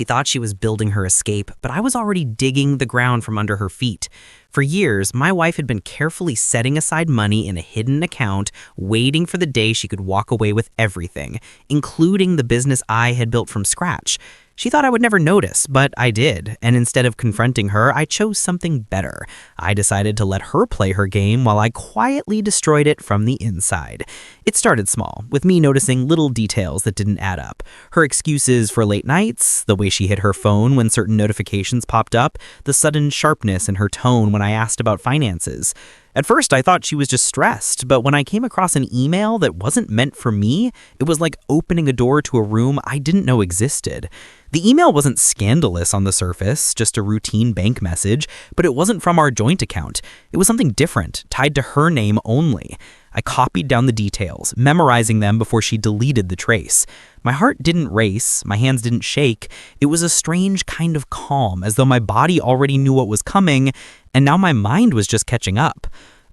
She thought she was building her escape, but I was already digging the ground from under her feet. For years, my wife had been carefully setting aside money in a hidden account, waiting for the day she could walk away with everything, including the business I had built from scratch. She thought I would never notice, but I did, and instead of confronting her, I chose something better. I decided to let her play her game while I quietly destroyed it from the inside. It started small, with me noticing little details that didn't add up. Her excuses for late nights, the way she hit her phone when certain notifications popped up, the sudden sharpness in her tone when I asked about finances. At first, I thought she was just stressed, but when I came across an email that wasn't meant for me, it was like opening a door to a room I didn't know existed. The email wasn't scandalous on the surface, just a routine bank message, but it wasn't from our joint account. It was something different, tied to her name only. I copied down the details, memorizing them before she deleted the trace. My heart didn't race, my hands didn't shake. It was a strange kind of calm, as though my body already knew what was coming, and now my mind was just catching up.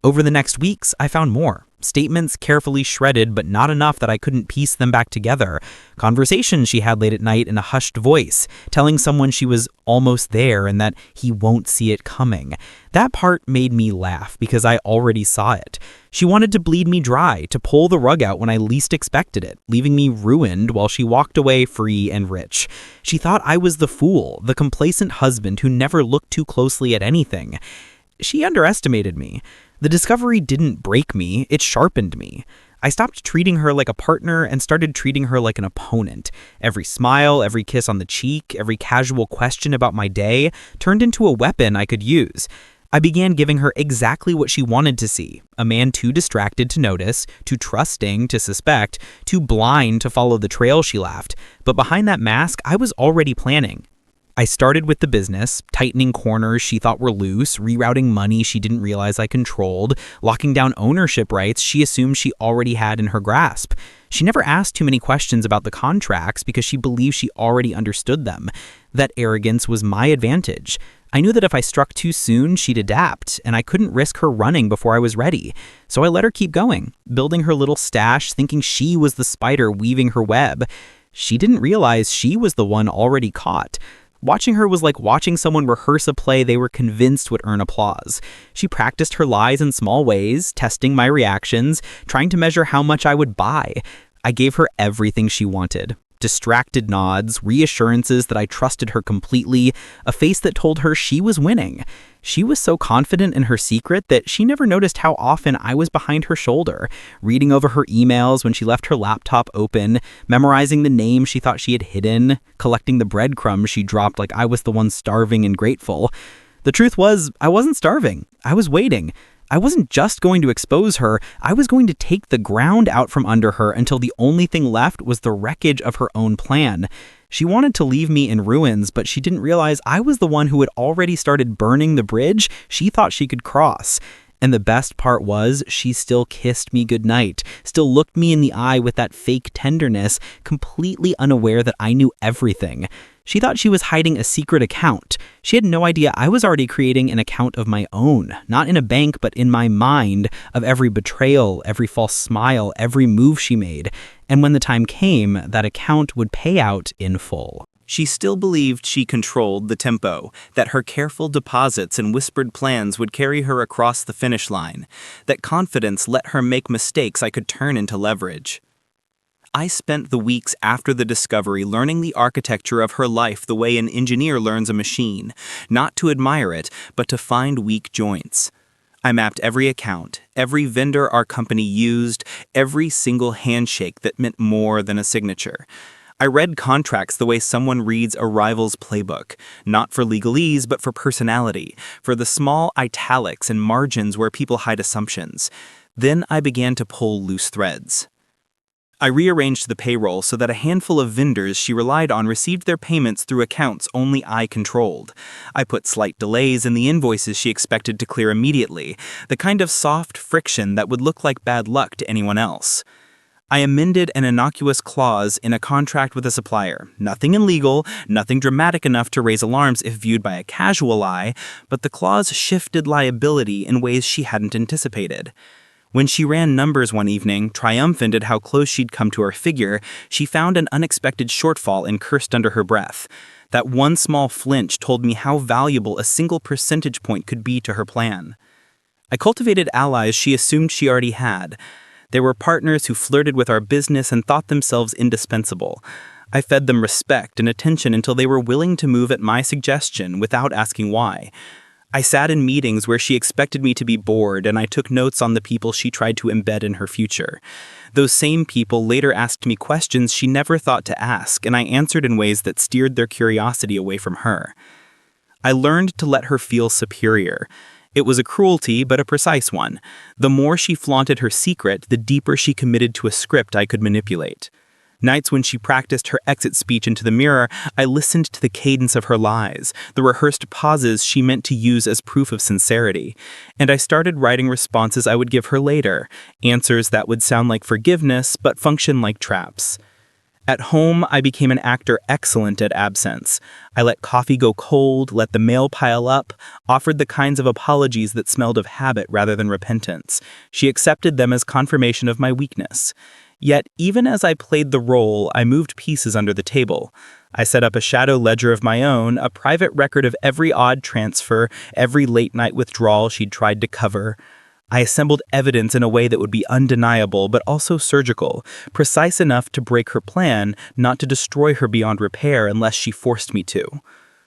Over the next weeks, I found more. Statements carefully shredded, but not enough that I couldn't piece them back together. Conversations she had late at night in a hushed voice, telling someone she was almost there and that he won't see it coming. That part made me laugh because I already saw it. She wanted to bleed me dry, to pull the rug out when I least expected it, leaving me ruined while she walked away free and rich. She thought I was the fool, the complacent husband who never looked too closely at anything. She underestimated me. The discovery didn't break me, it sharpened me. I stopped treating her like a partner and started treating her like an opponent. Every smile, every kiss on the cheek, every casual question about my day turned into a weapon I could use. I began giving her exactly what she wanted to see, a man too distracted to notice, too trusting to suspect, too blind to follow the trail she left. But behind that mask, I was already planning. I started with the business, tightening corners she thought were loose, rerouting money she didn't realize I controlled, locking down ownership rights she assumed she already had in her grasp. She never asked too many questions about the contracts because she believed she already understood them. That arrogance was my advantage. I knew that if I struck too soon, she'd adapt, and I couldn't risk her running before I was ready. So I let her keep going, building her little stash, thinking she was the spider weaving her web. She didn't realize she was the one already caught. Watching her was like watching someone rehearse a play they were convinced would earn applause. She practiced her lies in small ways, testing my reactions, trying to measure how much I would buy. I gave her everything she wanted. Distracted nods, reassurances that I trusted her completely, a face that told her she was winning. She was so confident in her secret that she never noticed how often I was behind her shoulder, reading over her emails when she left her laptop open, memorizing the name she thought she had hidden, collecting the breadcrumbs she dropped like I was the one starving and grateful. The truth was, I wasn't starving. I was waiting. I wasn't just going to expose her, I was going to take the ground out from under her until the only thing left was the wreckage of her own plan. She wanted to leave me in ruins, but she didn't realize I was the one who had already started burning the bridge she thought she could cross. And the best part was, she still kissed me goodnight, still looked me in the eye with that fake tenderness, completely unaware that I knew everything. She thought she was hiding a secret account. She had no idea I was already creating an account of my own, not in a bank, but in my mind, of every betrayal, every false smile, every move she made. And when the time came, that account would pay out in full. She still believed she controlled the tempo, that her careful deposits and whispered plans would carry her across the finish line, that confidence let her make mistakes I could turn into leverage. I spent the weeks after the discovery learning the architecture of her life the way an engineer learns a machine, not to admire it, but to find weak joints. I mapped every account, every vendor our company used, every single handshake that meant more than a signature. I read contracts the way someone reads a rival's playbook, not for legalese, but for personality, for the small italics and margins where people hide assumptions. Then I began to pull loose threads. I rearranged the payroll so that a handful of vendors she relied on received their payments through accounts only I controlled. I put slight delays in the invoices she expected to clear immediately, the kind of soft friction that would look like bad luck to anyone else. I amended an innocuous clause in a contract with a supplier. Nothing illegal, nothing dramatic enough to raise alarms if viewed by a casual eye, but the clause shifted liability in ways she hadn't anticipated. When she ran numbers one evening, triumphant at how close she'd come to her figure, she found an unexpected shortfall and cursed under her breath. That one small flinch told me how valuable a single percentage point could be to her plan. I cultivated allies she assumed she already had. They were partners who flirted with our business and thought themselves indispensable. I fed them respect and attention until they were willing to move at my suggestion without asking why. I sat in meetings where she expected me to be bored, and I took notes on the people she tried to embed in her future. Those same people later asked me questions she never thought to ask, and I answered in ways that steered their curiosity away from her. I learned to let her feel superior. It was a cruelty, but a precise one. The more she flaunted her secret, the deeper she committed to a script I could manipulate. Nights when she practiced her exit speech into the mirror, I listened to the cadence of her lies, the rehearsed pauses she meant to use as proof of sincerity. And I started writing responses I would give her later, answers that would sound like forgiveness but function like traps. At home, I became an actor excellent at absence. I let coffee go cold, let the mail pile up, offered the kinds of apologies that smelled of habit rather than repentance. She accepted them as confirmation of my weakness. Yet, even as I played the role, I moved pieces under the table. I set up a shadow ledger of my own, a private record of every odd transfer, every late-night withdrawal she'd tried to cover. I assembled evidence in a way that would be undeniable, but also surgical, precise enough to break her plan, not to destroy her beyond repair unless she forced me to.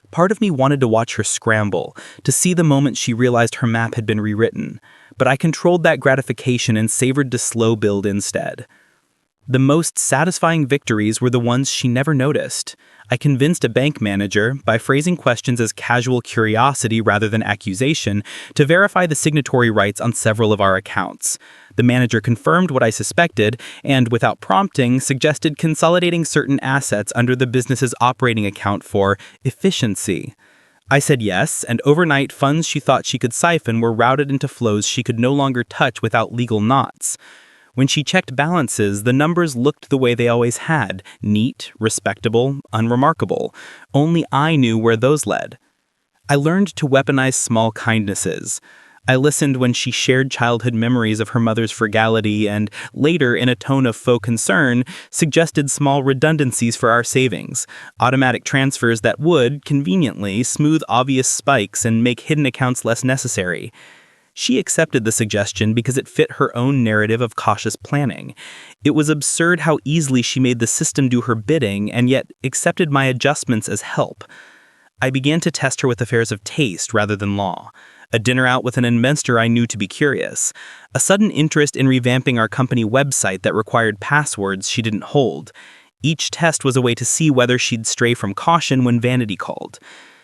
Part of me wanted to watch her scramble, to see the moment she realized her map had been rewritten, but I controlled that gratification and savored the slow build instead. The most satisfying victories were the ones she never noticed. I convinced a bank manager, by phrasing questions as casual curiosity rather than accusation, to verify the signatory rights on several of our accounts. The manager confirmed what I suspected and, without prompting, suggested consolidating certain assets under the business's operating account for efficiency. I said yes, and overnight funds she thought she could siphon were routed into flows she could no longer touch without legal knots. When she checked balances, the numbers looked the way they always had, neat, respectable, unremarkable. Only I knew where those led. I learned to weaponize small kindnesses. I listened when she shared childhood memories of her mother's frugality and, later, in a tone of faux concern, suggested small redundancies for our savings, automatic transfers that would, conveniently, smooth obvious spikes and make hidden accounts less necessary. She accepted the suggestion because it fit her own narrative of cautious planning. It was absurd how easily she made the system do her bidding and yet accepted my adjustments as help. I began to test her with affairs of taste rather than law. A dinner out with an investor I knew to be curious. A sudden interest in revamping our company website that required passwords she didn't hold. Each test was a way to see whether she'd stray from caution when vanity called.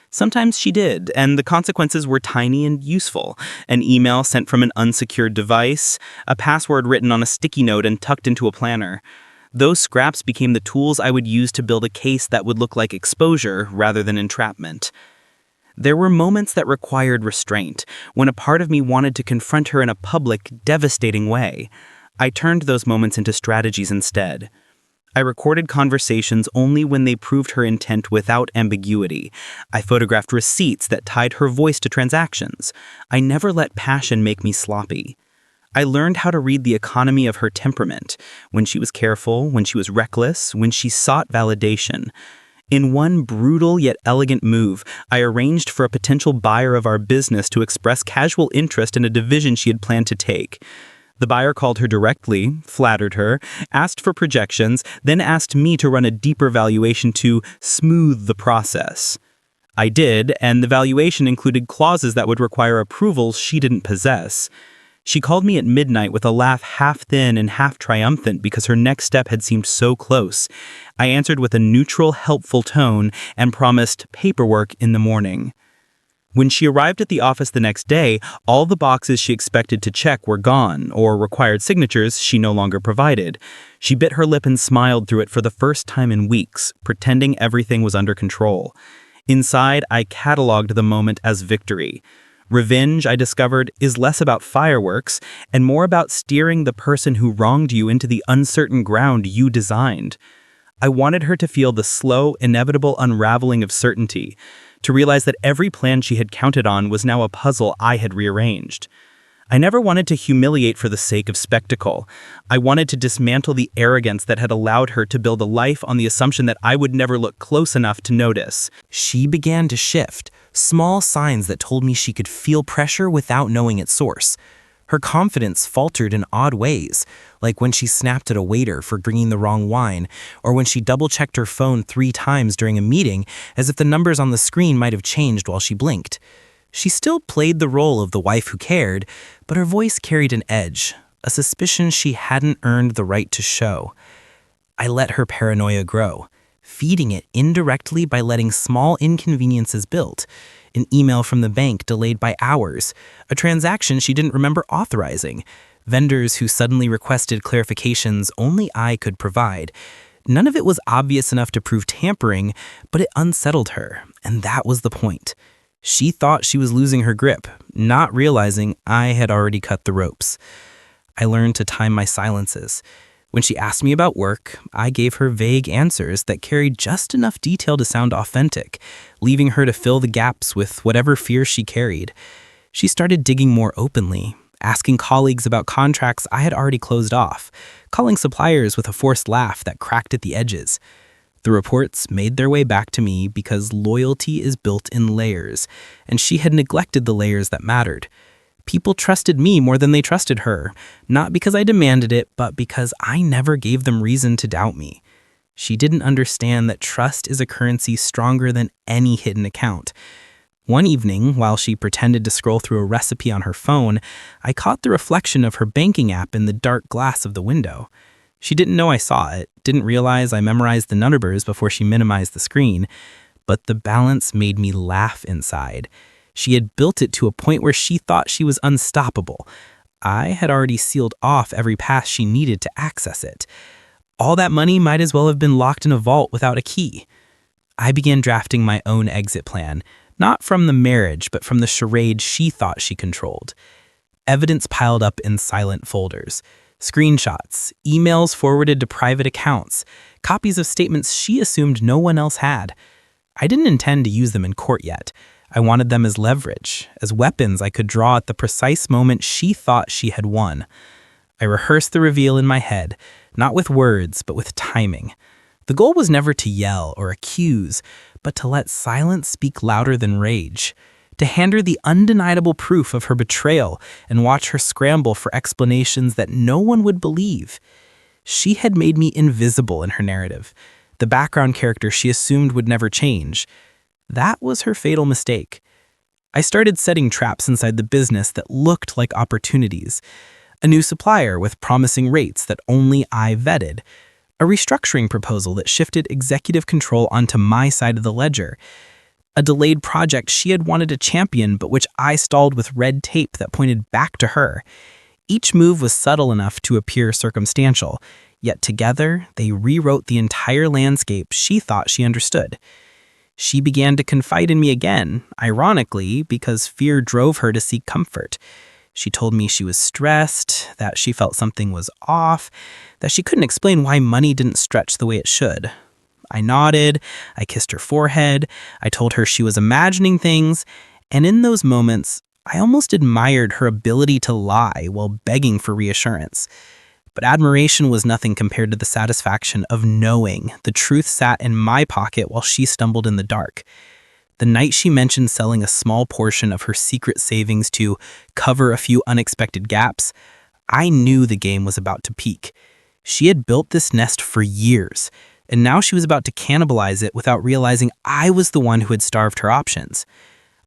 Sometimes she did, and the consequences were tiny and useful. An email sent from an unsecured device, a password written on a sticky note and tucked into a planner. Those scraps became the tools I would use to build a case that would look like exposure rather than entrapment. There were moments that required restraint, when a part of me wanted to confront her in a public, devastating way. I turned those moments into strategies instead. I recorded conversations only when they proved her intent without ambiguity. I photographed receipts that tied her voice to transactions. I never let passion make me sloppy. I learned how to read the economy of her temperament, when she was careful, when she was reckless, when she sought validation. In one brutal yet elegant move, I arranged for a potential buyer of our business to express casual interest in a division she had planned to take. The buyer called her directly, flattered her, asked for projections, then asked me to run a deeper valuation to smooth the process. I did, and the valuation included clauses that would require approvals she didn't possess. She called me at midnight with a laugh half thin and half triumphant because her next step had seemed so close. I answered with a neutral, helpful tone and promised paperwork in the morning. When she arrived at the office the next day, all the boxes she expected to check were gone, or required signatures she no longer provided. She bit her lip and smiled through it for the first time in weeks, pretending everything was under control. Inside, I cataloged the moment as victory. Revenge, I discovered, is less about fireworks and more about steering the person who wronged you into the uncertain ground you designed. I wanted her to feel the slow, inevitable unraveling of certainty, to realize that every plan she had counted on was now a puzzle I had rearranged. I never wanted to humiliate for the sake of spectacle. I wanted to dismantle the arrogance that had allowed her to build a life on the assumption that I would never look close enough to notice. She began to shift, small signs that told me she could feel pressure without knowing its source. Her confidence faltered in odd ways, like when she snapped at a waiter for bringing the wrong wine, or when she double-checked her phone 3 times during a meeting as if the numbers on the screen might have changed while she blinked. She still played the role of the wife who cared, but her voice carried an edge, a suspicion she hadn't earned the right to show. I let her paranoia grow, feeding it indirectly by letting small inconveniences build. An email from the bank delayed by hours, a transaction she didn't remember authorizing, vendors who suddenly requested clarifications only I could provide. None of it was obvious enough to prove tampering, but it unsettled her, and that was the point. She thought she was losing her grip, not realizing I had already cut the ropes. I learned to time my silences. When she asked me about work, I gave her vague answers that carried just enough detail to sound authentic, leaving her to fill the gaps with whatever fear she carried. She started digging more openly, asking colleagues about contracts I had already closed off, calling suppliers with a forced laugh that cracked at the edges. The reports made their way back to me because loyalty is built in layers, and she had neglected the layers that mattered. People trusted me more than they trusted her, not because I demanded it, but because I never gave them reason to doubt me. She didn't understand that trust is a currency stronger than any hidden account. One evening, while she pretended to scroll through a recipe on her phone, I caught the reflection of her banking app in the dark glass of the window. She didn't know I saw it, didn't realize I memorized the numbers before she minimized the screen, but the balance made me laugh inside. She had built it to a point where she thought she was unstoppable. I had already sealed off every path she needed to access it. All that money might as well have been locked in a vault without a key. I began drafting my own exit plan, not from the marriage, but from the charade she thought she controlled. Evidence piled up in silent folders. Screenshots, emails forwarded to private accounts, copies of statements she assumed no one else had. I didn't intend to use them in court yet. I wanted them as leverage, as weapons I could draw at the precise moment she thought she had won. I rehearsed the reveal in my head, not with words, but with timing. The goal was never to yell or accuse, but to let silence speak louder than rage. To hand her the undeniable proof of her betrayal and watch her scramble for explanations that no one would believe. She had made me invisible in her narrative, the background character she assumed would never change. That was her fatal mistake. I started setting traps inside the business that looked like opportunities. A new supplier with promising rates that only I vetted. A restructuring proposal that shifted executive control onto my side of the ledger. A delayed project she had wanted to champion but which I stalled with red tape that pointed back to her. Each move was subtle enough to appear circumstantial, yet together they rewrote the entire landscape she thought she understood. She began to confide in me again, ironically, because fear drove her to seek comfort. She told me she was stressed, that she felt something was off, that she couldn't explain why money didn't stretch the way it should. I nodded, I kissed her forehead, I told her she was imagining things, and in those moments, I almost admired her ability to lie while begging for reassurance. But admiration was nothing compared to the satisfaction of knowing the truth sat in my pocket while she stumbled in the dark. The night she mentioned selling a small portion of her secret savings to cover a few unexpected gaps, I knew the game was about to peak. She had built this nest for years, and now she was about to cannibalize it without realizing I was the one who had starved her options.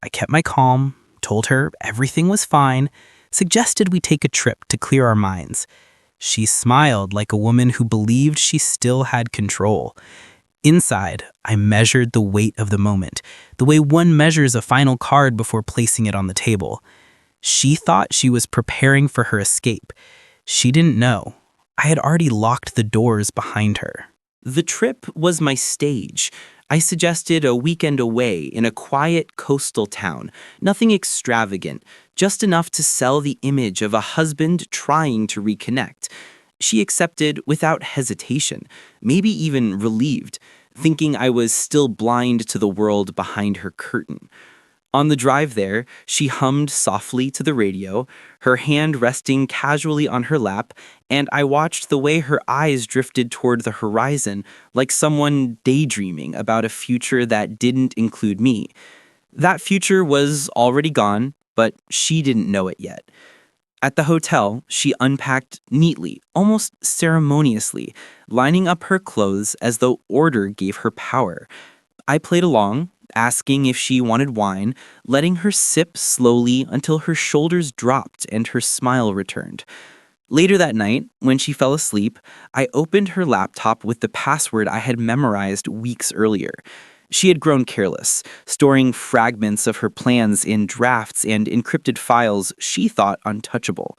I kept my calm, told her everything was fine, suggested we take a trip to clear our minds. She smiled like a woman who believed she still had control. Inside, I measured the weight of the moment, the way one measures a final card before placing it on the table. She thought she was preparing for her escape. She didn't know. I had already locked the doors behind her. The trip was my stage. I suggested a weekend away in a quiet coastal town, nothing extravagant, just enough to sell the image of a husband trying to reconnect. She accepted without hesitation, maybe even relieved, thinking I was still blind to the world behind her curtain. On the drive there, she hummed softly to the radio, her hand resting casually on her lap, and I watched the way her eyes drifted toward the horizon like someone daydreaming about a future that didn't include me. That future was already gone, but she didn't know it yet. At the hotel, she unpacked neatly, almost ceremoniously, lining up her clothes as though order gave her power. I played along, asking if she wanted wine, letting her sip slowly until her shoulders dropped and her smile returned. Later that night, when she fell asleep, I opened her laptop with the password I had memorized weeks earlier. She had grown careless, storing fragments of her plans in drafts and encrypted files she thought untouchable.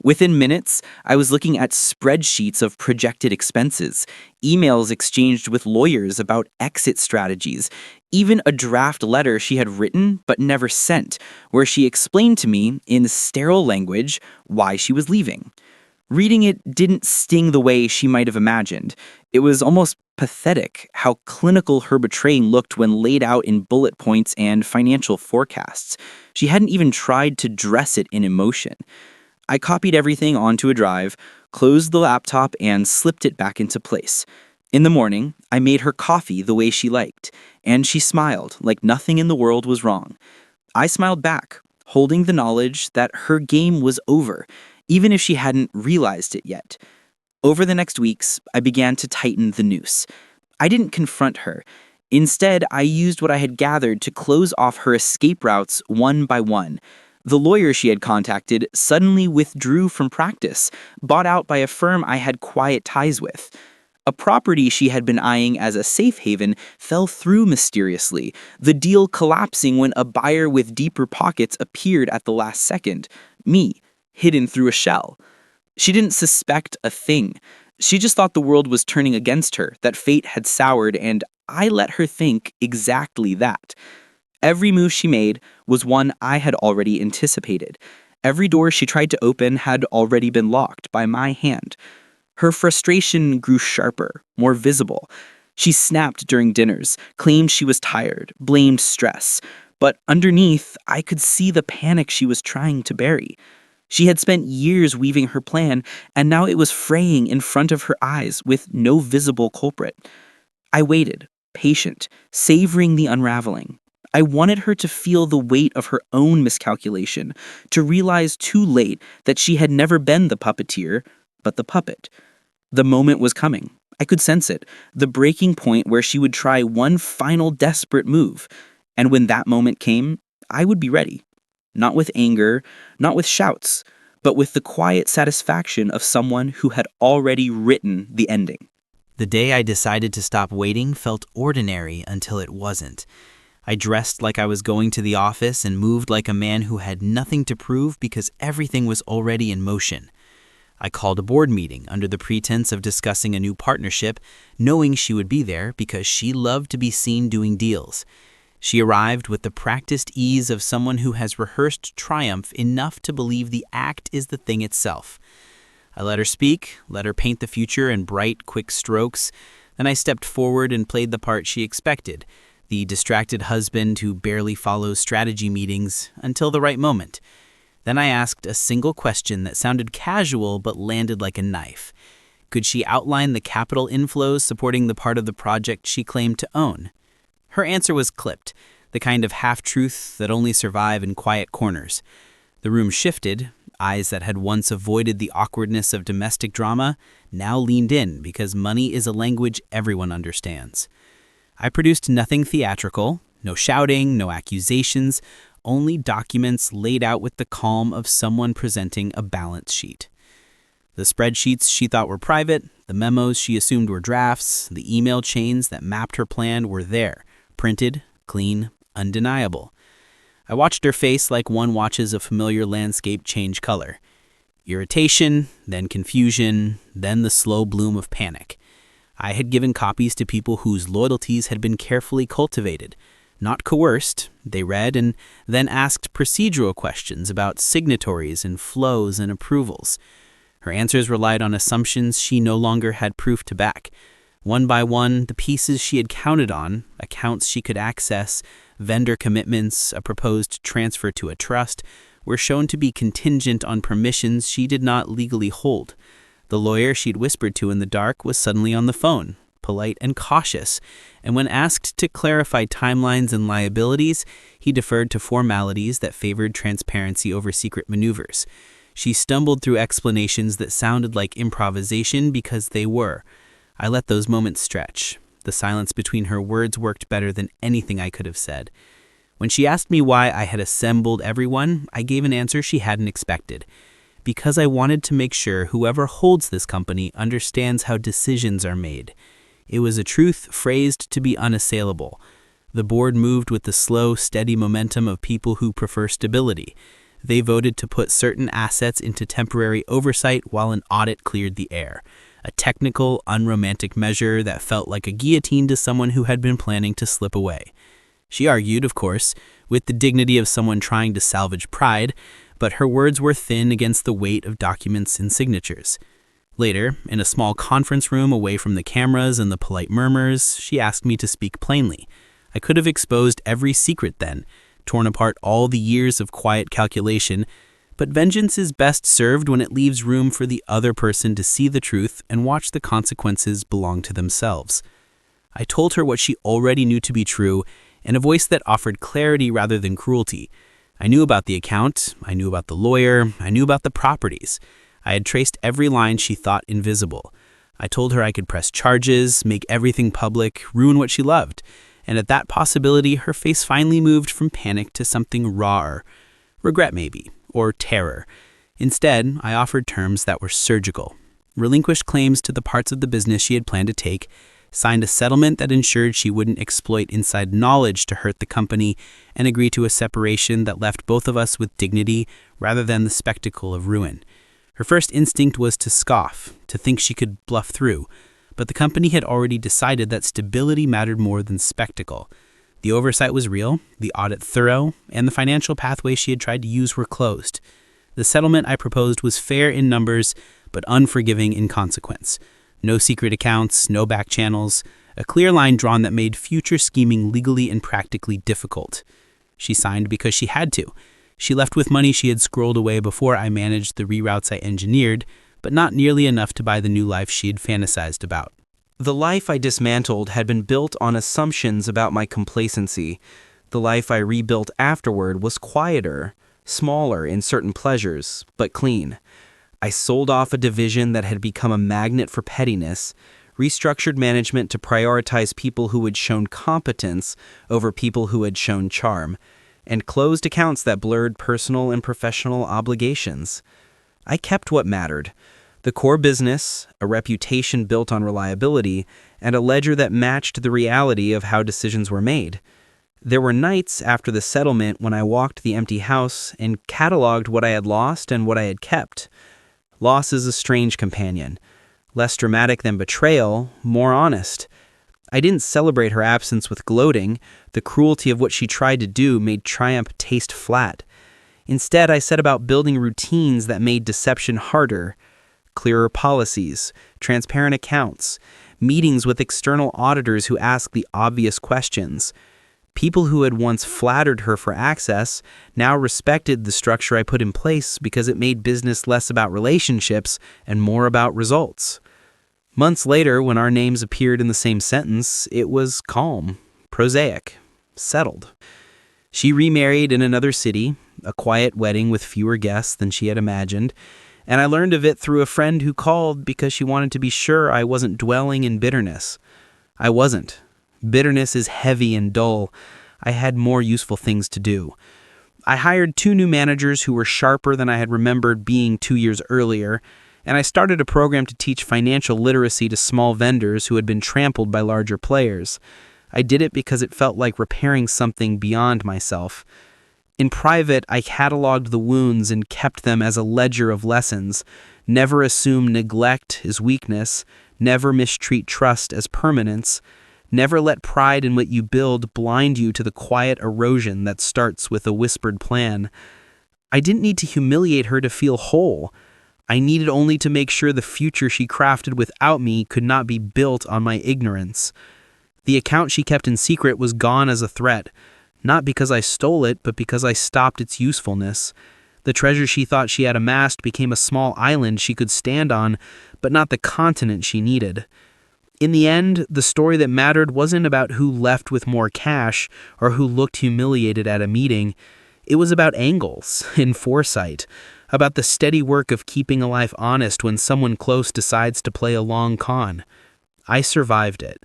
Within minutes, I was looking at spreadsheets of projected expenses, emails exchanged with lawyers about exit strategies, even a draft letter she had written but never sent, where she explained to me, in sterile language, why she was leaving. Reading it didn't sting the way she might have imagined. It was almost pathetic how clinical her betraying looked when laid out in bullet points and financial forecasts. She hadn't even tried to dress it in emotion. I copied everything onto a drive, closed the laptop, and slipped it back into place. In the morning, I made her coffee the way she liked, and she smiled like nothing in the world was wrong. I smiled back, holding the knowledge that her game was over, even if she hadn't realized it yet. Over the next weeks, I began to tighten the noose. I didn't confront her. Instead, I used what I had gathered to close off her escape routes one by one. The lawyer she had contacted suddenly withdrew from practice, bought out by a firm I had quiet ties with. A property she had been eyeing as a safe haven fell through mysteriously, the deal collapsing when a buyer with deeper pockets appeared at the last second. Me, hidden through a shell. She didn't suspect a thing. She just thought the world was turning against her, that fate had soured, and I let her think exactly that. Every move she made was one I had already anticipated. Every door she tried to open had already been locked by my hand. Her frustration grew sharper, more visible. She snapped during dinners, claimed she was tired, blamed stress. But underneath, I could see the panic she was trying to bury. She had spent years weaving her plan, and now it was fraying in front of her eyes with no visible culprit. I waited, patient, savoring the unraveling. I wanted her to feel the weight of her own miscalculation, to realize too late that she had never been the puppeteer, but the puppet. The moment was coming. I could sense it, the breaking point where she would try one final desperate move. And when that moment came, I would be ready. Not with anger, not with shouts, but with the quiet satisfaction of someone who had already written the ending. The day I decided to stop waiting felt ordinary until it wasn't. I dressed like I was going to the office and moved like a man who had nothing to prove because everything was already in motion. I called a board meeting under the pretense of discussing a new partnership, knowing she would be there because she loved to be seen doing deals. She arrived with the practiced ease of someone who has rehearsed triumph enough to believe the act is the thing itself. I let her speak, let her paint the future in bright, quick strokes. Then I stepped forward and played the part she expected, the distracted husband who barely follows strategy meetings until the right moment. Then I asked a single question that sounded casual but landed like a knife. Could she outline the capital inflows supporting the part of the project she claimed to own? Her answer was clipped, the kind of half-truth that only survive in quiet corners. The room shifted. Eyes that had once avoided the awkwardness of domestic drama now leaned in because money is a language everyone understands. I produced nothing theatrical, no shouting, no accusations, only documents laid out with the calm of someone presenting a balance sheet. The spreadsheets she thought were private, the memos she assumed were drafts, the email chains that mapped her plan were there, printed, clean, undeniable. I watched her face like one watches a familiar landscape change color. Irritation, then confusion, then the slow bloom of panic. I had given copies to people whose loyalties had been carefully cultivated. Not coerced, they read and then asked procedural questions about signatories and flows and approvals. Her answers relied on assumptions she no longer had proof to back. One by one, the pieces she had counted on, accounts she could access, vendor commitments, a proposed transfer to a trust, were shown to be contingent on permissions she did not legally hold. The lawyer she'd whispered to in the dark was suddenly on the phone, polite and cautious, and when asked to clarify timelines and liabilities, he deferred to formalities that favored transparency over secret maneuvers. She stumbled through explanations that sounded like improvisation because they were. I let those moments stretch. The silence between her words worked better than anything I could have said. When she asked me why I had assembled everyone, I gave an answer she hadn't expected. Because I wanted to make sure whoever holds this company understands how decisions are made. It was a truth phrased to be unassailable. The board moved with the slow, steady momentum of people who prefer stability. They voted to put certain assets into temporary oversight while an audit cleared the air. A technical, unromantic measure that felt like a guillotine to someone who had been planning to slip away. She argued, of course, with the dignity of someone trying to salvage pride, but her words were thin against the weight of documents and signatures. Later, in a small conference room away from the cameras and the polite murmurs, she asked me to speak plainly. I could have exposed every secret then, torn apart all the years of quiet calculation, but vengeance is best served when it leaves room for the other person to see the truth and watch the consequences belong to themselves. I told her what she already knew to be true, in a voice that offered clarity rather than cruelty. I knew about the account, I knew about the lawyer, I knew about the properties. I had traced every line she thought invisible. I told her I could press charges, make everything public, ruin what she loved. And at that possibility, her face finally moved from panic to something rawer. Regret maybe, or terror. Instead, I offered terms that were surgical. Relinquished claims to the parts of the business she had planned to take, signed a settlement that ensured she wouldn't exploit inside knowledge to hurt the company, and agreed to a separation that left both of us with dignity rather than the spectacle of ruin. Her first instinct was to scoff, to think she could bluff through, but the company had already decided that stability mattered more than spectacle. The oversight was real, the audit thorough, and the financial pathways she had tried to use were closed. The settlement I proposed was fair in numbers, but unforgiving in consequence. No secret accounts, no back channels, a clear line drawn that made future scheming legally and practically difficult. She signed because she had to. She left with money she had squirreled away before I managed the reroutes I engineered, but not nearly enough to buy the new life she had fantasized about. The life I dismantled had been built on assumptions about my complacency. The life I rebuilt afterward was quieter, smaller in certain pleasures, but clean. I sold off a division that had become a magnet for pettiness, restructured management to prioritize people who had shown competence over people who had shown charm, and closed accounts that blurred personal and professional obligations. I kept what mattered: the core business, a reputation built on reliability, and a ledger that matched the reality of how decisions were made. There were nights after the settlement when I walked the empty house and cataloged what I had lost and what I had kept. Loss is a strange companion. Less dramatic than betrayal, more honest. I didn't celebrate her absence with gloating. The cruelty of what she tried to do made triumph taste flat. Instead, I set about building routines that made deception harder. Clearer policies, transparent accounts, meetings with external auditors who ask the obvious questions. People who had once flattered her for access now respected the structure I put in place because it made business less about relationships and more about results. Months later, when our names appeared in the same sentence, it was calm, prosaic, settled. She remarried in another city, a quiet wedding with fewer guests than she had imagined, and I learned of it through a friend who called because she wanted to be sure I wasn't dwelling in bitterness. I wasn't. Bitterness is heavy and dull. I had more useful things to do. I hired 2 new managers who were sharper than I had remembered being 2 years earlier, and I started a program to teach financial literacy to small vendors who had been trampled by larger players. I did it because it felt like repairing something beyond myself. In private, I cataloged the wounds and kept them as a ledger of lessons. Never assume neglect as weakness. Never mistreat trust as permanence. Never let pride in what you build blind you to the quiet erosion that starts with a whispered plan. I didn't need to humiliate her to feel whole. I needed only to make sure the future she crafted without me could not be built on my ignorance. The account she kept in secret was gone as a threat, not because I stole it, but because I stopped its usefulness. The treasure she thought she had amassed became a small island she could stand on, but not the continent she needed. In the end, the story that mattered wasn't about who left with more cash or who looked humiliated at a meeting. It was about angles and foresight, about the steady work of keeping a life honest when someone close decides to play a long con. I survived it.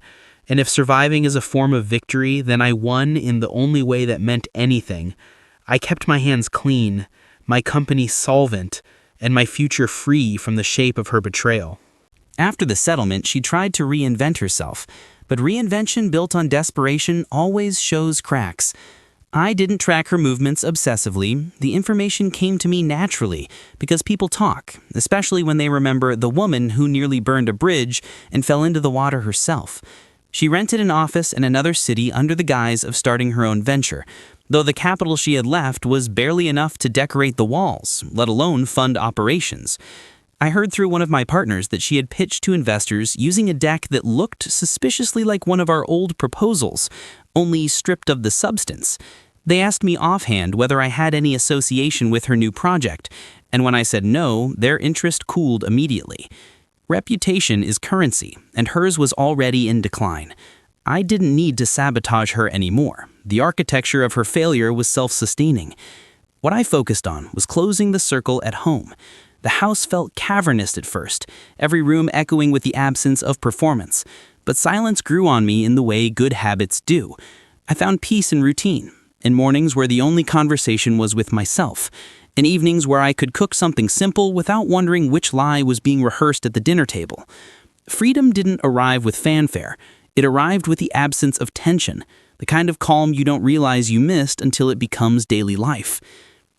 And if surviving is a form of victory, then I won in the only way that meant anything. I kept my hands clean, my company solvent, and my future free from the shape of her betrayal. After the settlement, she tried to reinvent herself, but reinvention built on desperation always shows cracks. I didn't track her movements obsessively. The information came to me naturally because people talk, especially when they remember the woman who nearly burned a bridge and fell into the water herself. She rented an office in another city under the guise of starting her own venture, though the capital she had left was barely enough to decorate the walls, let alone fund operations. I heard through one of my partners that she had pitched to investors using a deck that looked suspiciously like one of our old proposals, only stripped of the substance. They asked me offhand whether I had any association with her new project, and when I said no, their interest cooled immediately. Reputation is currency, and hers was already in decline. I didn't need to sabotage her anymore. The architecture of her failure was self-sustaining. What I focused on was closing the circle at home. The house felt cavernous at first, every room echoing with the absence of performance. But silence grew on me in the way good habits do. I found peace in routine, in mornings where the only conversation was with myself, in evenings where I could cook something simple without wondering which lie was being rehearsed at the dinner table. Freedom didn't arrive with fanfare. It arrived with the absence of tension, the kind of calm you don't realize you missed until it becomes daily life.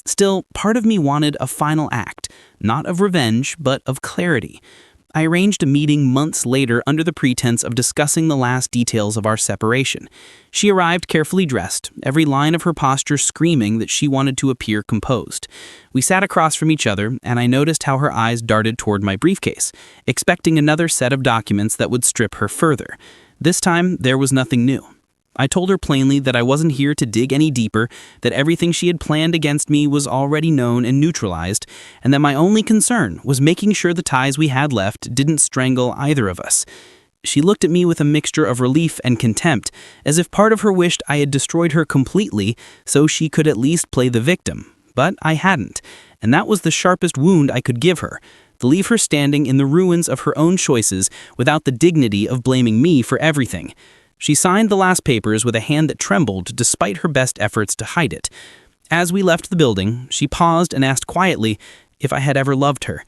Still, part of me wanted a final act, not of revenge, but of clarity. I arranged a meeting months later under the pretense of discussing the last details of our separation. She arrived carefully dressed, every line of her posture screaming that she wanted to appear composed. We sat across from each other, and I noticed how her eyes darted toward my briefcase, expecting another set of documents that would strip her further. This time, there was nothing new. I told her plainly that I wasn't here to dig any deeper, that everything she had planned against me was already known and neutralized, and that my only concern was making sure the ties we had left didn't strangle either of us. She looked at me with a mixture of relief and contempt, as if part of her wished I had destroyed her completely so she could at least play the victim. But I hadn't, and that was the sharpest wound I could give her, to leave her standing in the ruins of her own choices without the dignity of blaming me for everything. She signed the last papers with a hand that trembled despite her best efforts to hide it. As we left the building, she paused and asked quietly if I had ever loved her.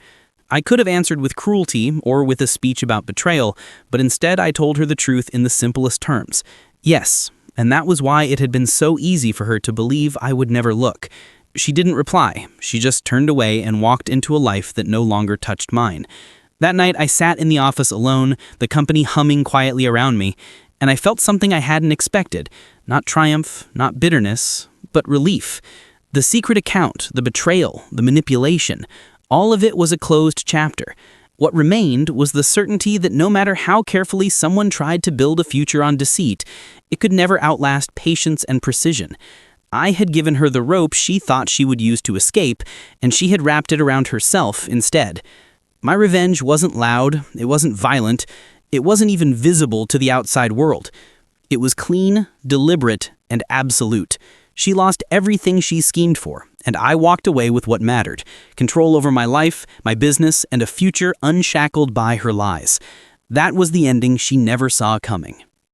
I could have answered with cruelty or with a speech about betrayal, but instead I told her the truth in the simplest terms. Yes, and that was why it had been so easy for her to believe I would never look. She didn't reply. She just turned away and walked into a life that no longer touched mine. That night I sat in the office alone, the company humming quietly around me, and I felt something I hadn't expected. Not triumph, not bitterness, but relief. The secret account, the betrayal, the manipulation, all of it was a closed chapter. What remained was the certainty that no matter how carefully someone tried to build a future on deceit, it could never outlast patience and precision. I had given her the rope she thought she would use to escape, and she had wrapped it around herself instead. My revenge wasn't loud, it wasn't violent, it wasn't even visible to the outside world. It was clean, deliberate, and absolute. She lost everything she schemed for, and I walked away with what mattered: control over my life, my business, and a future unshackled by her lies. That was the ending she never saw coming.